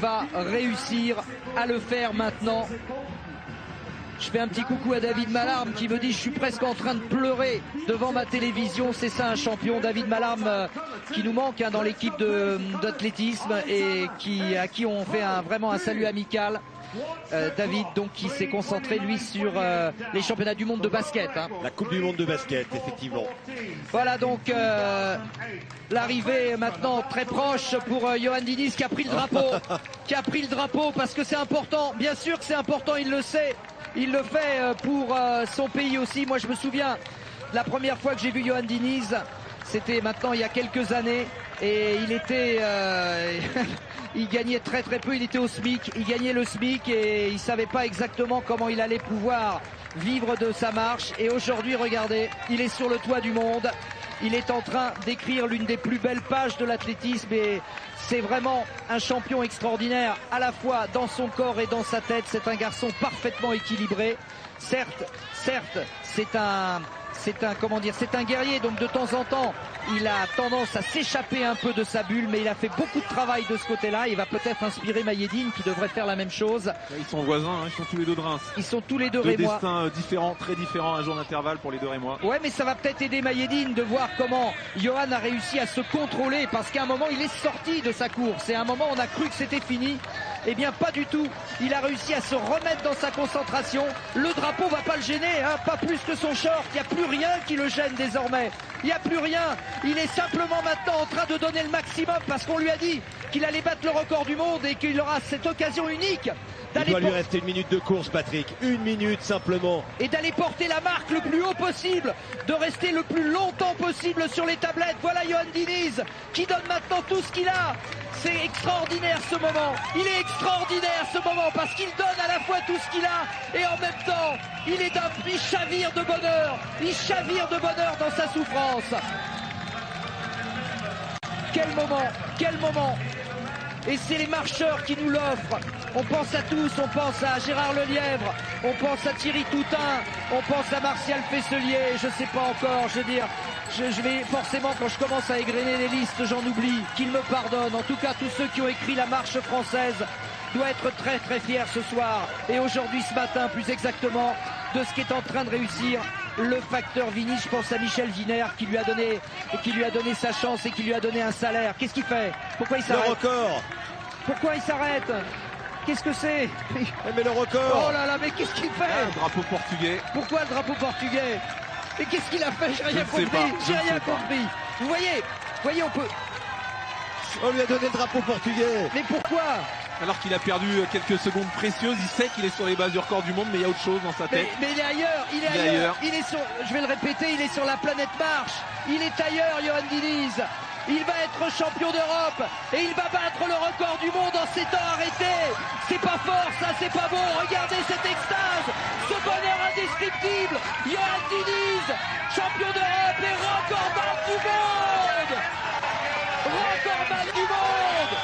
va réussir à le faire maintenant. Je fais un petit coucou à David Malarme qui me dit: je suis presque en train de pleurer devant ma télévision. C'est ça un champion. David Malarme qui nous manque dans l'équipe d'athlétisme et à qui on fait vraiment un salut amical. David donc qui s'est concentré lui sur les championnats du monde de basket. La Coupe du monde de basket, effectivement. Voilà donc l'arrivée maintenant très proche pour Yohann Diniz qui a pris le drapeau, parce que c'est important. Bien sûr que c'est important, il le sait. Il le fait pour son pays aussi. Moi je me souviens la première fois que j'ai vu Yohann Diniz, c'était maintenant il y a quelques années, et il était il gagnait très peu, il était au SMIC, il gagnait le SMIC et il savait pas exactement comment il allait pouvoir vivre de sa marche. Et aujourd'hui, regardez, il est sur le toit du monde, il est en train d'écrire l'une des plus belles pages de l'athlétisme, et c'est vraiment un champion extraordinaire à la fois dans son corps et dans sa tête. C'est un garçon parfaitement équilibré. Certes, c'est un guerrier, donc de temps en temps il a tendance à s'échapper un peu de sa bulle, mais il a fait beaucoup de travail de ce côté-là. Il va peut-être inspirer Mayedine qui devrait faire la même chose. Ils sont voisins, ils sont tous les deux de Reims. Ils sont tous les deux Deux rémois. destins différents, très différents, un jour d'intervalle pour les deux rémois. Ouais, mais ça va peut-être aider Mayedine de voir comment Yohann a réussi à se contrôler, parce qu'à un moment il est sorti de sa course et à un moment on a cru que c'était fini. Eh bien pas du tout, il a réussi à se remettre dans sa concentration. Le drapeau va pas le gêner, pas plus que son short. Il n'y a plus rien qui le gêne désormais. Il n'y a plus rien, il est simplement maintenant en train de donner le maximum, parce qu'on lui a dit qu'il allait battre le record du monde et qu'il aura cette occasion unique. Il doit lui rester 1 minute de course, Patrick, 1 minute simplement. Et d'aller porter la marque le plus haut possible, de rester le plus longtemps possible sur les tablettes. Voilà Yohann Diniz qui donne maintenant tout ce qu'il a. C'est extraordinaire ce moment, il est extraordinaire ce moment, parce qu'il donne à la fois tout ce qu'il a et en même temps il chavire de bonheur dans sa souffrance. Quel moment. Et c'est les marcheurs qui nous l'offrent. On pense à tous, on pense à Gérard Lelièvre, on pense à Thierry Toutain, on pense à Martial Fesselier, je sais pas encore, je veux dire, je vais forcément, quand je commence à égrener les listes, j'en oublie, qu'ils me pardonnent. En tout cas, tous ceux qui ont écrit la marche française doivent être très fiers ce soir, et aujourd'hui, ce matin, plus exactement, de ce qui est en train de réussir le facteur Vini. Je pense à Michel Giner qui lui a donné sa chance et qui lui a donné un salaire. Qu'est-ce qu'il fait? Pourquoi il s'arrête? Le record. Pourquoi il s'arrête? Qu'est-ce que c'est? Mais le record. Oh là là, mais qu'est-ce qu'il fait? Un drapeau portugais. Pourquoi le drapeau portugais? Mais qu'est-ce qu'il a fait? J'ai rien compris. J'ai rien compris. Vous voyez, on peut... On lui a donné le drapeau portugais. Mais pourquoi? Alors qu'il a perdu quelques secondes précieuses, il sait qu'il est sur les bases du record du monde, mais il y a autre chose dans sa tête. Mais il est ailleurs, il est ailleurs. Il est sur, je vais le répéter, il est sur la planète Mars. Il est ailleurs, Yohann Diniz. Il va être champion d'Europe et il va battre le record du monde en 7 ans arrêtés. C'est pas fort, ça, c'est pas bon. Regardez cette extase, ce bonheur indescriptible. Yohann Diniz, champion d'Europe et recordman du monde. Recordman du monde.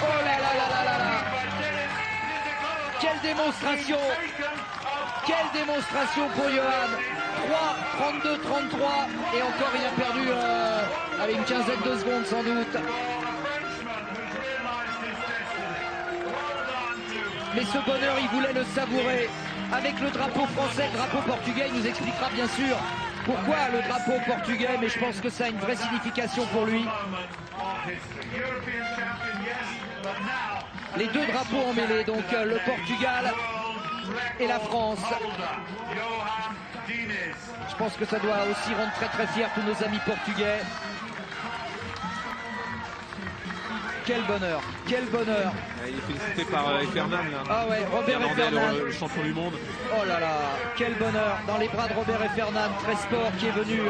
Oh là là là là là là. Quelle démonstration. Quelle démonstration pour Yohann. 3, 32, 33 et encore il a perdu avec une quinzaine de secondes sans doute. Mais ce bonheur il voulait le savourer avec le drapeau français, le drapeau portugais. Il nous expliquera bien sûr pourquoi le drapeau portugais, mais je pense que ça a une vraie signification pour lui. Les deux drapeaux emmêlés, donc le Portugal et la France. Je pense que ça doit aussi rendre très fiers tous nos amis portugais. Quel bonheur, quel bonheur. Il est félicité par Efernam là. Ah ouais, Robert Efernam, le champion du monde. Oh là là, quel bonheur. Dans les bras de Robert Efernam, très sport, qui est venu